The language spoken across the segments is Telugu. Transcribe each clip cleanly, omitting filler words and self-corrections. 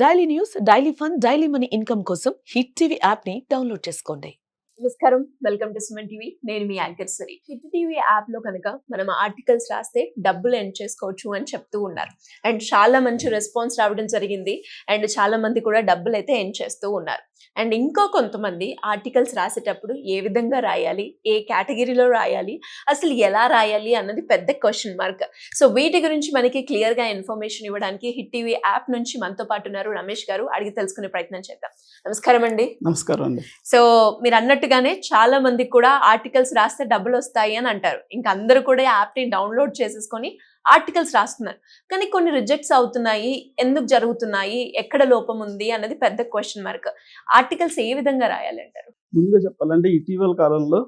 Daily news, daily fun, daily money income కోసం హిట్ టీవీ యాప్ ని డౌన్లోడ్ చేసుకోండి. నమస్కారం, వెల్కమ్ టు సుమన్ టీవీ. నేను మీ యాంకర్ సరి. హిట్ టీవీ యాప్ లో కనుక మనం ఆర్టికల్స్ రాస్తే డబ్బులు ఎర్న్ చేసుకోవచ్చు అని చెప్తూ ఉన్నారు. అండ్ చాలా మంచి రెస్పాన్స్ రావడం జరిగింది. అండ్ చాలా మంది కూడా డబ్బులు అయితే ఎర్న్ చేస్తూ ఉన్నారు. అండ్ ఇంకో కొంతమంది ఆర్టికల్స్ రాసేటప్పుడు ఏ విధంగా రాయాలి, ఏ కేటగిరీలో రాయాలి, అసలు ఎలా రాయాలి అన్నది పెద్ద క్వశ్చన్ మార్క్. సో వీటి గురించి మనకి క్లియర్ గా ఇన్ఫర్మేషన్ ఇవ్వడానికి హిట్ టీవీ యాప్ నుంచి మనతో పాటు ఉన్నారు రమేష్ గారు. అడిగి తెలుసుకునే ప్రయత్నం చేద్దాం. నమస్కారం అండి. నమస్కారం అండి. సో మీరు అన్నట్టుగానే చాలా మందికి కూడా ఆర్టికల్స్ రాస్తే డబ్బులు వస్తాయి అని అంటారు. ఇంకా అందరూ కూడా యాప్ ని డౌన్లోడ్ చేసేసుకొని ఆర్టికల్స్ రాస్తున్నారు. కానీ కొన్ని రిజెక్ట్స్ అవుతున్నాయి. ఎందుకు జరుగుతున్నాయి, ఎక్కడ లోపం ఉంది అన్నది పెద్ద క్వశ్చన్ మార్క్. ఆర్టికల్స్ ఏ విధంగా రాయాలి అంటారు? ముందుగా చెప్పాలంటే ఇటీవల కాలంలో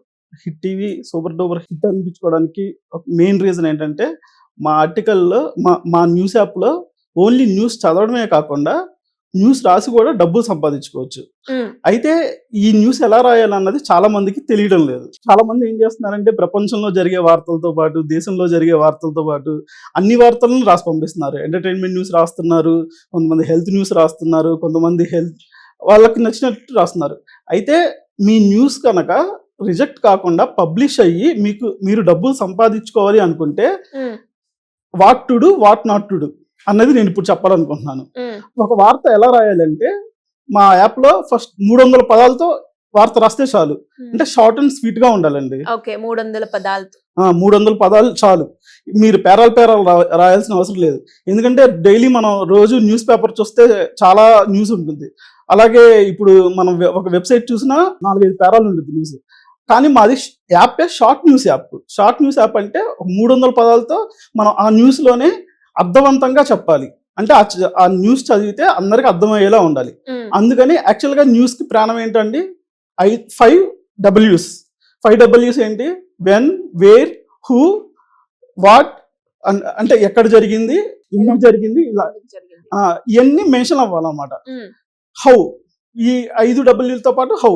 hit TV super duper hit అనిపించుకోవడానికి మెయిన్ రీజన్ ఏంటంటే మా ఆర్టికల్లో మా న్యూస్ యాప్లో ఓన్లీ న్యూస్ చదవడమే కాకుండా న్యూస్ రాసి కూడా డబ్బులు సంపాదించుకోవచ్చు. అయితే ఈ న్యూస్ ఎలా రాయాలన్నది చాలా మందికి తెలియడం లేదు. చాలా మంది ఏం చేస్తున్నారంటే ప్రపంచంలో జరిగే వార్తలతో పాటు, దేశంలో జరిగే వార్తలతో పాటు అన్ని వార్తలను రాసి పంపిస్తున్నారు. ఎంటర్టైన్మెంట్ న్యూస్ రాస్తున్నారు, కొంతమంది హెల్త్ న్యూస్ రాస్తున్నారు, కొంతమంది వాళ్ళకి నచ్చినట్టు రాస్తున్నారు. అయితే మీ న్యూస్ కనుక రిజెక్ట్ కాకుండా పబ్లిష్ అయ్యి మీరు డబ్బులు సంపాదించుకోవాలి అనుకుంటే what to do, what not to do అన్నది నేను ఇప్పుడు చెప్పాలనుకుంటున్నాను. ఒక వార్త ఎలా రాయాలంటే మా యాప్ లో ఫస్ట్ 300 పదాలతో వార్త రాస్తే చాలు. అంటే షార్ట్ అండ్ స్వీట్ గా ఉండాలండి. 300 పదాలు చాలు. మీరు పేరాలు రాయాల్సిన అవసరం లేదు. ఎందుకంటే డైలీ మనం రోజు న్యూస్ పేపర్ చూస్తే చాలా న్యూస్ ఉంటుంది. అలాగే ఇప్పుడు మనం ఒక వెబ్సైట్ చూసినా 4-5 పేరాలు ఉంటుంది న్యూస్. కానీ మాది app short news app. Short news app అంటే 300 పదాలతో మనం ఆ న్యూస్ లోనే అర్థవంతంగా చెప్పాలి. అంటే ఆ న్యూస్ చదివితే అందరికి అర్థమయ్యేలా ఉండాలి. అందుకని యాక్చువల్గా న్యూస్ కి ప్రాణం ఏంటండి? 5 Ws ఏంటి? వెన్, వేర్, హూ, వాట్, అంటే ఎక్కడ జరిగింది, ఎందుకు జరిగింది, ఇలా ఇవన్నీ మెన్షన్ అవ్వాలన్నమాట. హౌ, ఈ 5 Wలతో పాటు హౌ,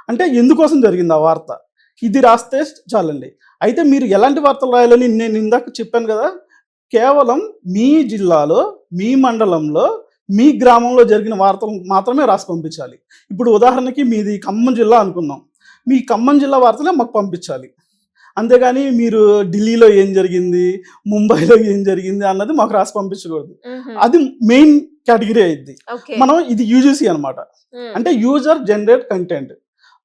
అంటే ఎందుకోసం జరిగింది ఆ వార్త, ఇది రాస్తే చాలండి. అయితే మీరు ఎలాంటి వార్తలు రాయాలని నేను ఇందాక చెప్పాను కదా, కేవలం మీ జిల్లాలో, మీ మండలంలో, మీ గ్రామంలో జరిగిన వార్తలు మాత్రమే రాసి పంపించాలి. ఇప్పుడు ఉదాహరణకి మీది ఖమ్మం జిల్లా అనుకుందాం, మీ ఖమ్మం జిల్లా వార్తలే మాకు పంపించాలి. అంతేగాని మీరు ఢిల్లీలో ఏం జరిగింది, ముంబైలో ఏం జరిగింది అన్నది మాకు రాసి పంపించకూడదు. అది మెయిన్ కేటగిరీ అయింది. మనం ఇది యూజీసీ అనమాట, అంటే యూజర్ జనరేట్ కంటెంట్.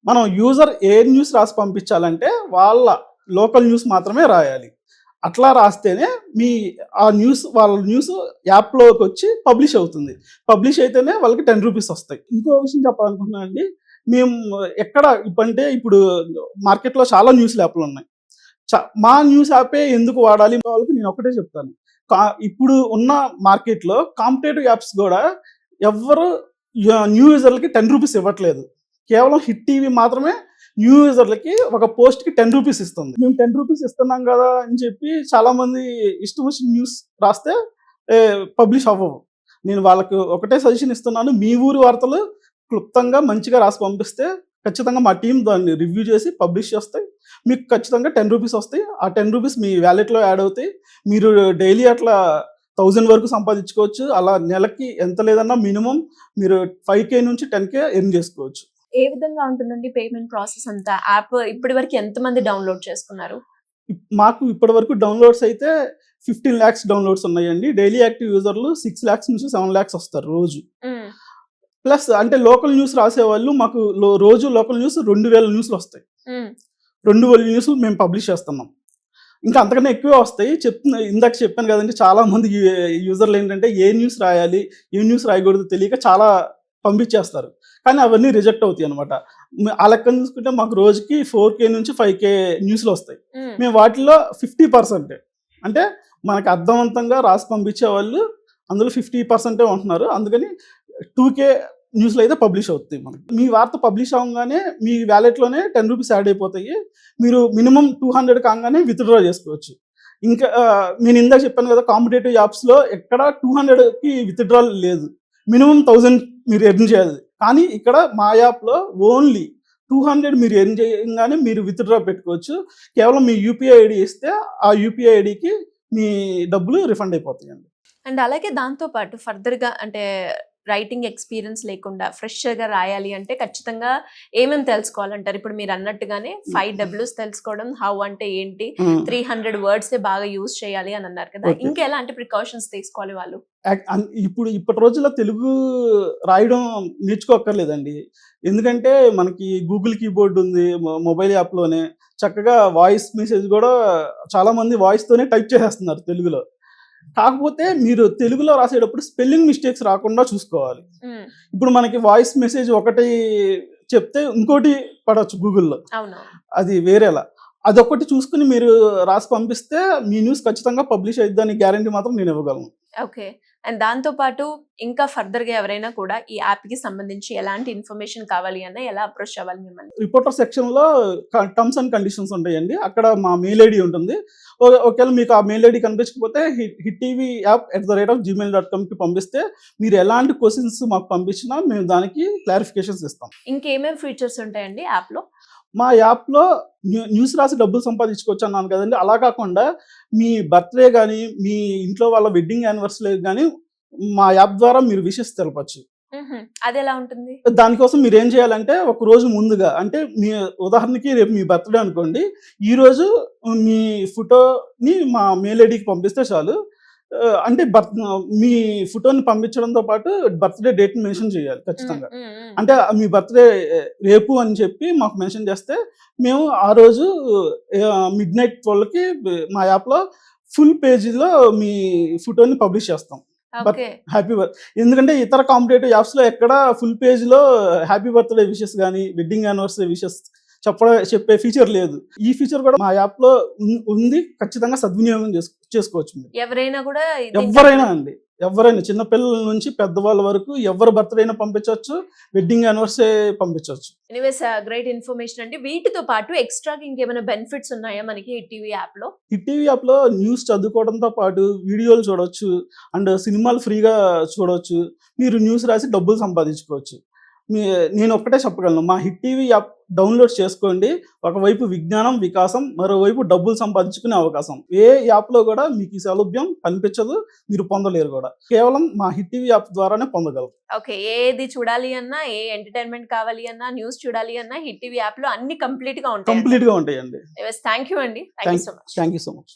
మనం యూజర్ ఏ న్యూస్ రాసి పంపించాలంటే వాళ్ళ లోకల్ న్యూస్ మాత్రమే రాయాలి. అట్లా రాస్తేనే ఆ న్యూస్ వాళ్ళ న్యూస్ యాప్లోకి వచ్చి పబ్లిష్ అవుతుంది. పబ్లిష్ అయితేనే వాళ్ళకి 10 రూపీస్ వస్తాయి. ఇంకో విషయం చెప్పాలనుకుంటున్నాను అండి, మేము ఎక్కడ ఇప్పుడంటే ఇప్పుడు మార్కెట్లో చాలా న్యూస్ యాప్లు ఉన్నాయి. మా న్యూస్ యాపే ఎందుకు వాడాలి వాళ్ళకి నేను ఒకటే చెప్తాను. ఇప్పుడు ఉన్న మార్కెట్లో కాంపిటేటివ్ యాప్స్ కూడా ఎవరు న్యూ యూజర్లకి 10 రూపీస్ ఇవ్వట్లేదు. కేవలం హిట్ టీవీ మాత్రమే న్యూ యూజర్లకి ఒక పోస్ట్కి 10 రూపీస్ ఇస్తుంది. మేము 10 రూపీస్ ఇస్తున్నాం కదా అని చెప్పి చాలా మంది ఇష్టం వచ్చిన న్యూస్ రాస్తే పబ్లిష్ అవ్వవు. నేను వాళ్ళకి ఒకటే సజెషన్ ఇస్తున్నాను, మీ ఊరి వార్తలు క్లుప్తంగా మంచిగా రాసి పంపిస్తే ఖచ్చితంగా మా టీం దాన్ని రివ్యూ చేసి పబ్లిష్ చేస్తాయి. మీకు ఖచ్చితంగా 10 రూపీస్ వస్తాయి. ఆ 10 రూపీస్ మీ వ్యాలెట్లో యాడ్ అవుతాయి. మీరు డైలీ అట్లా 1000 వరకు సంపాదించుకోవచ్చు. అలా నెలకి ఎంత లేదన్నా మినిమం మీరు 5K నుంచి 10K ఎర్న్ చేసుకోవచ్చు. ఏ విధంగా ఉంటుందండి పేమెంట్ ప్రాసెస్ అంతా? యాప్ ఇప్పటి వరకు ఎంతమంది డౌన్లోడ్ చేసుకున్నారు? మాకు ఇప్పటి వరకు డౌన్లోడ్స్ అయితే 15 lakhs డౌన్లోడ్స్ ఉన్నాయండి. డైలీ యాక్టివ్ యూజర్లు 6 lakhs నుంచి 7 lakhs వస్తారు రోజు. ప్లస్ అంటే లోకల్ న్యూస్ రాసేవాళ్ళు మాకు రోజు లోకల్ న్యూస్ 2000 న్యూస్లు వస్తాయి. 2000 న్యూస్లు మేము పబ్లిష్ చేస్తున్నాం. ఇంకా అంతకన్నా ఎక్కువే వస్తాయి. ఇందాక చెప్పాను కదండి, చాలా మంది యూజర్లు ఏంటంటే ఏ న్యూస్ రాయాలి, ఏ న్యూస్ రాయకూడదు తెలియక చాలా పంపించేస్తారు. కానీ అవన్నీ రిజెక్ట్ అవుతాయి అనమాట. ఆ లెక్కను చూసుకుంటే మాకు రోజుకి 4K నుంచి 5K న్యూస్లు వస్తాయి. మేము వాటిలో 50%, అంటే మనకు అర్థవంతంగా రాసి పంపించే వాళ్ళు అందులో 50% ఉంటున్నారు. అందుకని 2K న్యూస్లు అయితే పబ్లిష్ అవుతాయి. మనకి మీ వార్త పబ్లిష్ అవ్వగానే మీ వ్యాలెట్లోనే 10 రూపీస్ యాడ్ అయిపోతాయి. మీరు మినిమం 200 కాగానే విత్డ్రా చేసుకోవచ్చు. ఇంకా నేను ఇందాక చెప్పాను కదా, కాంపిటేటివ్ యాప్స్లో ఎక్కడ 200కి విత్డ్రా లేదు. మినిమం 1000 మీరు ఎర్న్ చేయాలి. కానీ ఇక్కడ మా యాప్లో ఓన్లీ 200 మీరు ఎర్న్ చేయగానే మీరు విత్డ్రా పెట్టుకోవచ్చు. కేవలం మీ యూపీఐ ఐడి ఇస్తే ఆ యూపీఐ ఐడికి మీ డబ్బులు రిఫండ్ అయిపోతాయండి. అండ్ అలాగే దాంతో పాటు ఫర్దర్గా అంటే రైటింగ్ ఎక్స్పీరియన్స్ లేకుండా ఫ్రెషర్ గా రాయాలి అంటే ఖచ్చితంగా ఏమేమి తెలుసుకోవాలంటారు? ఇప్పుడు మీరు అన్నట్టుగానే 5 W's తెలుసుకోవడం, హౌ అంటే ఏంటి, 300 వర్డ్స్ బాగా యూజ్ చేయాలి అని అన్నారు కదా. Okay. ఇంకా ఎలాంటి ప్రికాషన్స్ తీసుకోవాలి వాళ్ళు? ఇప్పటి రోజుల్లో తెలుగు రాయడం నేర్చుకోక్కర్లేదండి. ఎందుకంటే మనకి గూగుల్ కీబోర్డ్ ఉంది మొబైల్ యాప్లోనే. చక్కగా వాయిస్ మెసేజ్ కూడా చాలా మంది వాయిస్ తోనే టైప్ చేసేస్తున్నారు తెలుగులో. కాకపోతే మీరు తెలుగులో రాసేటప్పుడు స్పెల్లింగ్ మిస్టేక్స్ రాకుండా చూసుకోవాలి. ఇప్పుడు మనకి వాయిస్ మెసేజ్ ఒకటి చెప్తే ఇంకోటి పడవచ్చు గూగుల్లో, అవును. అది వేరేలా. అదొకటి చూసుకుని మీరు రాసి పంపిస్తే మీ న్యూస్ ఖచ్చితంగా పబ్లిష్ అయిద్దని గ్యారంటీ మాత్రం నేను ఇవ్వగలను. ఓకే. అండ్ దాంతో పాటు ఇంకా ఫర్దర్ గా ఎవరైనా కూడా ఈ యాప్ కి సంబంధించి ఎలాంటి ఇన్ఫర్మేషన్ కావాలి అన్న ఎలా అప్రోచ్ అవ్వాలి మిమ్మల్ని? రిపోర్టర్ సెక్షన్ లో టర్మ్స్ అండ్ కండిషన్స్ ఉంటాయండి. అక్కడ మా మెయిల్ ఐడి ఉంటుంది. ఒకవేళ మీకు ఆ మెయిల్ ఐడి కనిపించకపోతే hittvap@gmail.com కి పంపిస్తే మీరు ఎలాంటి క్వశ్చన్స్ మాకు పంపించినా మేము దానికి క్లారిఫికేషన్స్ ఇస్తాం. ఇంకేమేం ఫీచర్స్ ఉంటాయండి యాప్ లో? మా యాప్లో న్యూస్ రాసి డబ్బులు సంపాదించుకోవచ్చు అన్నాను కదండి. అలా కాకుండా మీ బర్త్డే కానీ మీ ఇంట్లో వాళ్ళ వెడ్డింగ్ యానివర్సరీ కానీ మా యాప్ ద్వారా మీరు విషెస్ తెలపచ్చు. అది ఎలా ఉంటుంది? దానికోసం మీరు ఏం చేయాలంటే ఒక రోజు ముందుగా, అంటే మీ ఉదాహరణకి రేపు మీ బర్త్డే అనుకోండి, ఈ రోజు మీ ఫోటోని మా మెయిల్ ఐడికి పంపిస్తే చాలు. అంటే మీ ఫోటోని పంపించడంతో పాటు బర్త్డే డేట్ మెన్షన్ చేయాలి ఖచ్చితంగా. అంటే మీ బర్త్డే రేపు అని చెప్పి మాకు మెన్షన్ చేస్తే మేము ఆ రోజు midnight 12కి మా యాప్లో ఫుల్ పేజీలో మీ ఫోటోని పబ్లిష్ చేస్తాం. ఓకే. హ్యాపీ బర్త్ ఎందుకంటే ఇతర కాంపిటేటివ్ యాప్స్లో ఎక్కడ ఫుల్ పేజ్లో హ్యాపీ బర్త్డే విషెస్ కానీ వెడ్డింగ్ యానివర్సరీ విషెస్ చెప్పే ఫీచర్ లేదు. ఈ ఫీచర్ కూడా మా యాప్లో ఉంది. ఖచ్చితంగా సద్వినియోగం చేసుకోవచ్చు మీరు. ఎవరైనా కూడా ఎవరైనా చిన్నపిల్లల నుంచి పెద్దవాళ్ళ వరకు ఎవరు బర్త్డే అయినా పంపించవచ్చు, వెడ్డింగ్ యానివర్సరీ పంపించవచ్చు. ఎనీవేస్ గ్రేట్ ఇన్ఫర్మేషన్ అండి. వీటితో పాటు ఎక్స్ట్రా ఇంకేమైనా బెనిఫిట్స్ ఉన్నాయా మనకి హిట్ టీవీ యాప్ లో? హిట్ టీవీ యాప్ లో న్యూస్ చదువుకోవడంతో పాటు వీడియోలు చూడొచ్చు అండ్ సినిమాలు ఫ్రీగా చూడొచ్చు. మీరు న్యూస్ రాసి డబ్బులు సంపాదించుకోవచ్చు. నేను ఒక్కటే చెప్పగలను, మా హిట్ టీవీ యాప్ డౌన్లోడ్ చేసుకోండి. ఒకవైపు విజ్ఞానం వికాసం, మరోవైపు డబ్బులు సంపాదించుకునే అవకాశం. ఏ యాప్లో కూడా మీకు ఈ సౌలభ్యం కనిపించదు, మీరు పొందలేరు కూడా. కేవలం మా హిట్ టీవీ యాప్ ద్వారానే పొందగలరు. ఓకే. ఏది చూడాలి అన్నా, ఏ ఎంటర్టైన్మెంట్ కావాలి అన్నా, న్యూస్ చూడాలి అన్నా హిట్ టీవీ యాప్ లో అన్ని కంప్లీట్ గా ఉంటాయి. కంప్లీట్ గా ఉంటాయండి. థ్యాంక్ యూ అండి. Thank you so much.